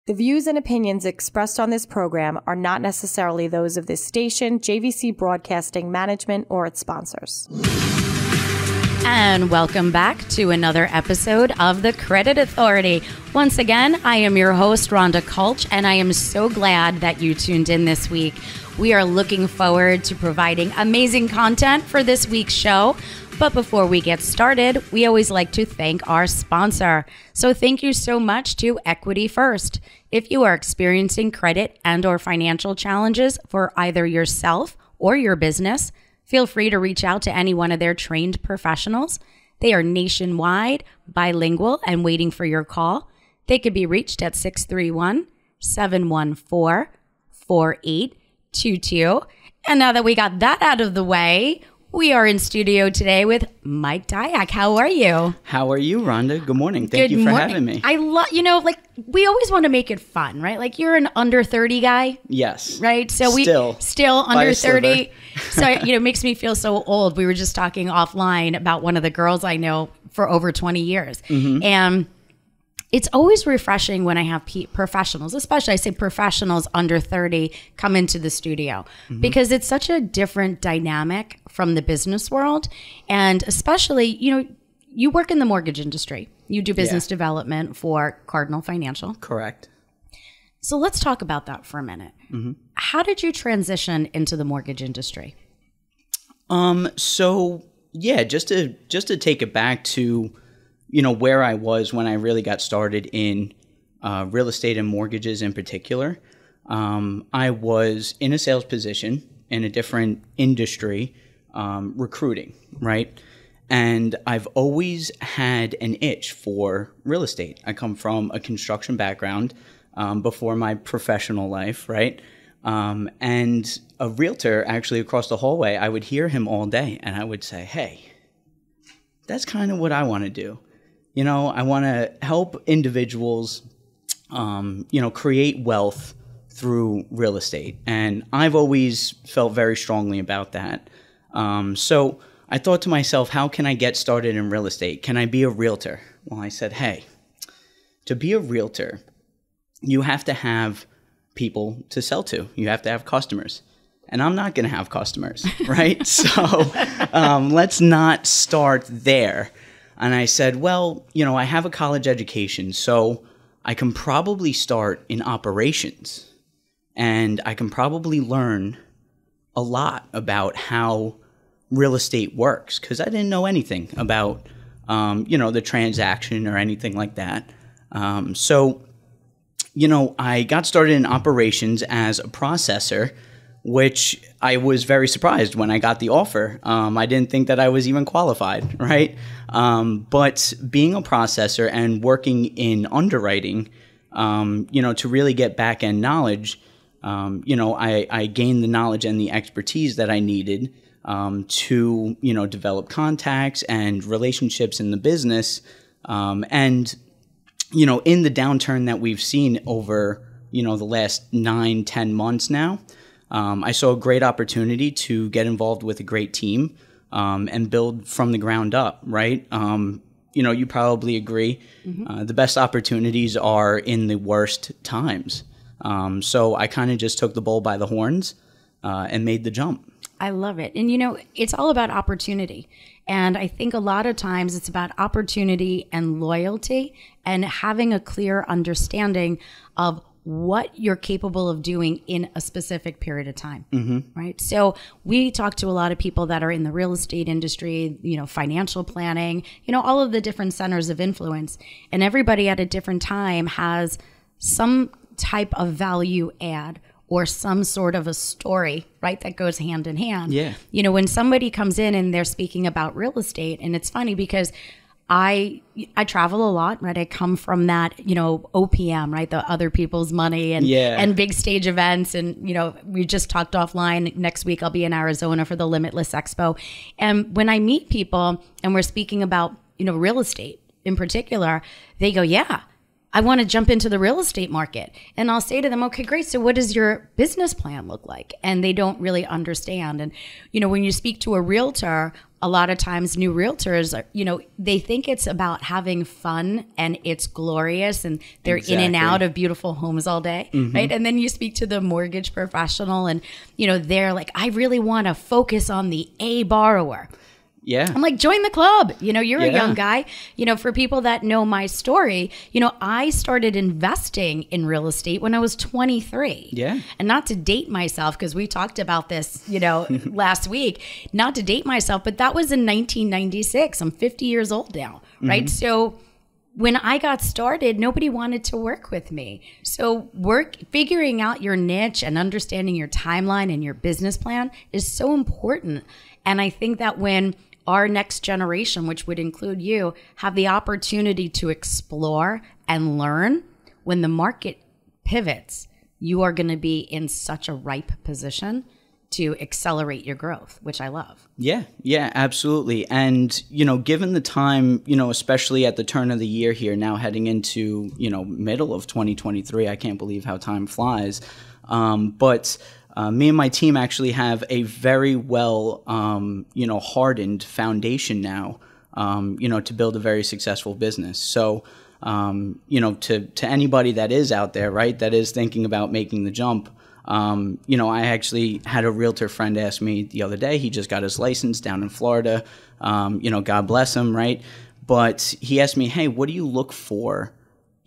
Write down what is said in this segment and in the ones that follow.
The views and opinions expressed on this program are not necessarily those of this station, JVC Broadcasting Management, or its sponsors. And welcome back to another episode of The Credit Authority. Once again, I am your host, Rhonda Kulch, and I am so glad that you tuned in this week. We are looking forward to providing amazing content for this week's show. But before we get started, we always like to thank our sponsor. So thank you so much to Equity First. If you are experiencing credit and or financial challenges for either yourself or your business, feel free to reach out to any one of their trained professionals. They are nationwide, bilingual, and waiting for your call. They could be reached at 631-714-4822. And now that we got that out of the way, we are in studio today with Mike Deyak. How are you? How are you, Rhonda? Good morning. Thank you for having me. I love, we always want to make it fun, right? Like, you're an under 30 guy. Yes. Right? So still under 30. So, it makes me feel so old. We were just talking offline about one of the girls I know for over 20 years. Mm-hmm. And it's always refreshing when I have professionals, especially I say professionals under 30, come into the studio, because it's such a different dynamic from the business world. And especially, you work in the mortgage industry. You do business development for Cardinal Financial. Correct. So let's talk about that for a minute. Mm-hmm. How did you transition into the mortgage industry? Just to take it back to where I was when I really got started in real estate and mortgages in particular. I was in a sales position in a different industry, recruiting, right? And I've always had an itch for real estate. I come from a construction background before my professional life, right? And a realtor actually across the hallway, I would hear him all day and I would say, hey, that's kind of what I want to do. I want to help individuals, create wealth through real estate. And I've always felt very strongly about that. So I thought to myself, how can I get started in real estate? Can I be a realtor? Well, I said, hey, to be a realtor, you have to have people to sell to. You have to have customers. And I'm not going to have customers, right? So let's not start there. And I said, well, I have a college education, so I can probably start in operations. And I can probably learn a lot about how real estate works, because I didn't know anything about, the transaction or anything like that. So I got started in operations as a processor, which I was very surprised when I got the offer. I didn't think that I was even qualified, right? But being a processor and working in underwriting, to really get back-end knowledge, I gained the knowledge and the expertise that I needed to, develop contacts and relationships in the business. In the downturn that we've seen over, the last 9-10 months now, I saw a great opportunity to get involved with a great team and build from the ground up, right? You probably agree. Mm-hmm. The best opportunities are in the worst times. So I kind of just took the bull by the horns and made the jump. I love it. And, it's all about opportunity. And I think a lot of times it's about opportunity and loyalty and having a clear understanding of what you're capable of doing in a specific period of time, right? So we talk to a lot of people that are in the real estate industry, financial planning, all of the different centers of influence. And everybody at a different time has some type of value add or some sort of a story, right, that goes hand in hand. Yeah. When somebody comes in and they're speaking about real estate, and it's funny because I travel a lot, right? I come from that, OPM, right? The other people's money and big stage events. And, we just talked offline. Next week, I'll be in Arizona for the Limitless Expo. And when I meet people and we're speaking about, real estate in particular, they go, yeah, I want to jump into the real estate market. And I'll say to them, okay, great. So what does your business plan look like? And they don't really understand. And, when you speak to a realtor, a lot of times new realtors are, they think it's about having fun and it's glorious and they're in and out of beautiful homes all day, right? And then you speak to the mortgage professional and, they're like, I really want to focus on the A borrower. Yeah. I'm like, join the club. You're a young guy. For people that know my story, I started investing in real estate when I was 23. Yeah. And not to date myself, because we talked about this, last week, not to date myself, but that was in 1996. I'm 50 years old now, right? So when I got started, nobody wanted to work with me. So figuring out your niche and understanding your timeline and your business plan is so important. And I think that when our next generation, which would include you, have the opportunity to explore and learn, when the market pivots, you are going to be in such a ripe position to accelerate your growth, which I love. Yeah, absolutely. And, given the time, especially at the turn of the year here, now heading into, middle of 2023, I can't believe how time flies. But me and my team actually have a very well, hardened foundation now, to build a very successful business. So, to anybody that is out there, right, that is thinking about making the jump, I actually had a realtor friend ask me the other day. He just got his license down in Florida. God bless him, right? But he asked me, hey, what do you look for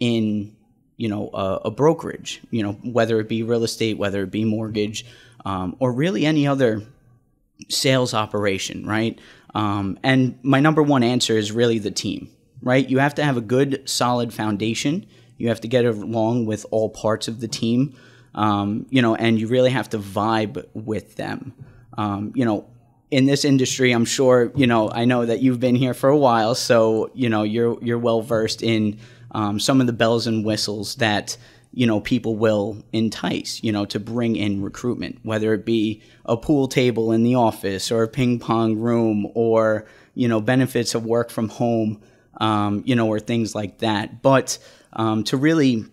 in a brokerage, whether it be real estate, whether it be mortgage, or really any other sales operation, right? And my number one answer is really the team, right? You have to have a good, solid foundation. You have to get along with all parts of the team, and you really have to vibe with them. In this industry, I'm sure, I know that you've been here for a while, so, you're well versed in some of the bells and whistles that, people will entice, to bring in recruitment, whether it be a pool table in the office or a ping pong room or, benefits of work from home, or things like that. But to really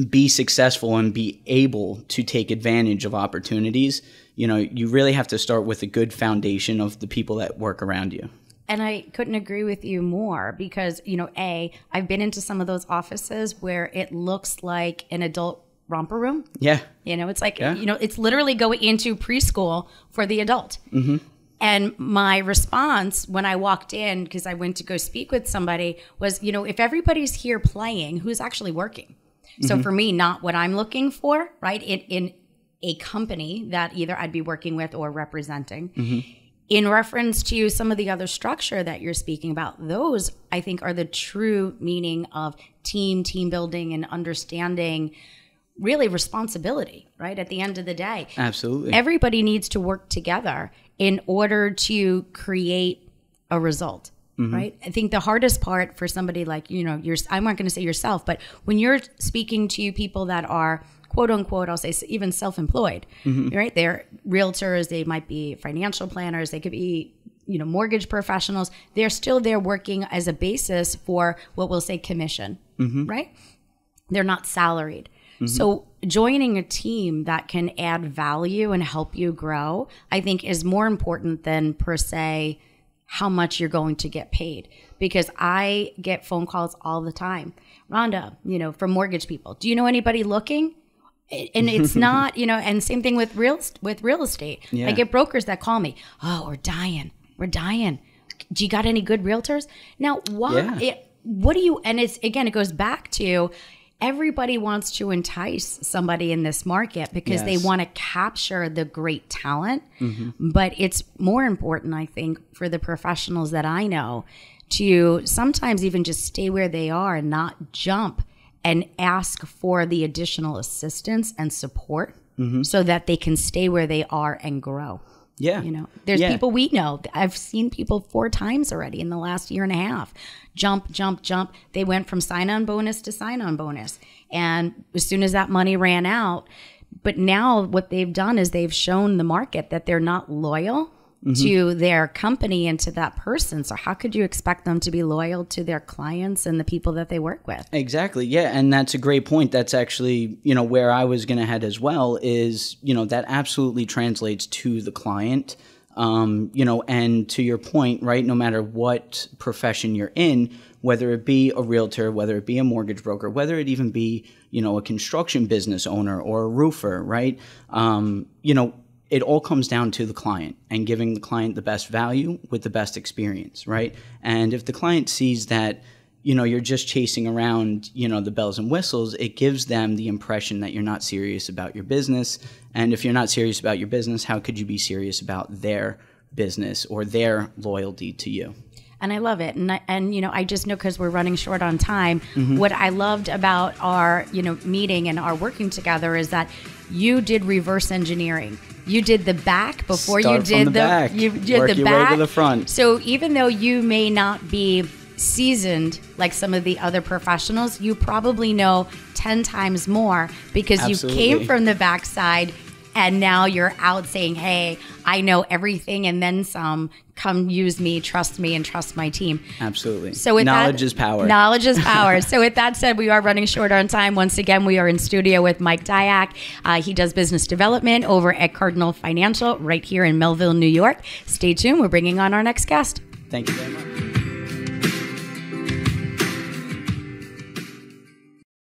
be successful and be able to take advantage of opportunities, you really have to start with a good foundation of the people that work around you. And I couldn't agree with you more because, I've been into some of those offices where it looks like an adult romper room. Yeah. It's like, it's literally going into preschool for the adult. Mm-hmm. And my response when I walked in, because I went to go speak with somebody, was, if everybody's here playing, who's actually working? So for me, not what I'm looking for, right? In a company that either I'd be working with or representing. Mm-hmm. In reference to some of the other structure that you're speaking about, those I think are the true meaning of team building and understanding really responsibility, right? At the end of the day. Absolutely. Everybody needs to work together in order to create a result. Mm-hmm. Right. I think the hardest part for somebody like, I'm not going to say yourself, but when you're speaking to people that are quote unquote, I'll say even self-employed, right? They're realtors, they might be financial planners, they could be, mortgage professionals. They're still there working as a basis for what we'll say commission, right? They're not salaried. So joining a team that can add value and help you grow, I think is more important than per se how much you're going to get paid. Because I get phone calls all the time. Rhonda, from mortgage people, do you know anybody looking? And it's not, and same thing with real estate. Yeah. I get brokers that call me, oh, we're dying. Do you got any good realtors? Now, why? Yeah. What do you, and it goes back to everybody wants to entice somebody in this market because they want to capture the great talent. But it's more important, I think, for the professionals that I know to sometimes even just stay where they are and not jump and ask for the additional assistance and support so that they can stay where they are and grow. Yeah. There's people we know. I've seen people 4 times already in the last year and a half. Jump. They went from sign-on bonus to sign-on bonus. And as soon as that money ran out, but now what they've done is they've shown the market that they're not loyal to their company and to that person. So how could you expect them to be loyal to their clients and the people that they work with? Exactly. Yeah. And that's a great point. That's actually, where I was going to head as well is, that absolutely translates to the client. And to your point, right, no matter what profession you're in, whether it be a realtor, whether it be a mortgage broker, whether it even be, a construction business owner or a roofer, right? It all comes down to the client and giving the client the best value with the best experience, right? And if the client sees that, you're just chasing around, the bells and whistles, it gives them the impression that you're not serious about your business. And if you're not serious about your business, how could you be serious about their business or their loyalty to you? And I love it. And I just know, because we're running short on time, what I loved about our, meeting and our working together is that you did reverse engineering. You did the back before you did back. You did Work the your back way to the front. So even though you may not be seasoned like some of the other professionals, you probably know 10 times more because Absolutely. you came from the backside. And now you're out saying, hey, I know everything and then some. Come use me, and trust my team. Absolutely. So with knowledge is power. Knowledge is power. So with that said, we are running short on time. Once again, we are in studio with Mike Deyak. He does business development over at Cardinal Financial right here in Melville, New York. Stay tuned. We're bringing on our next guest. Thank you very much.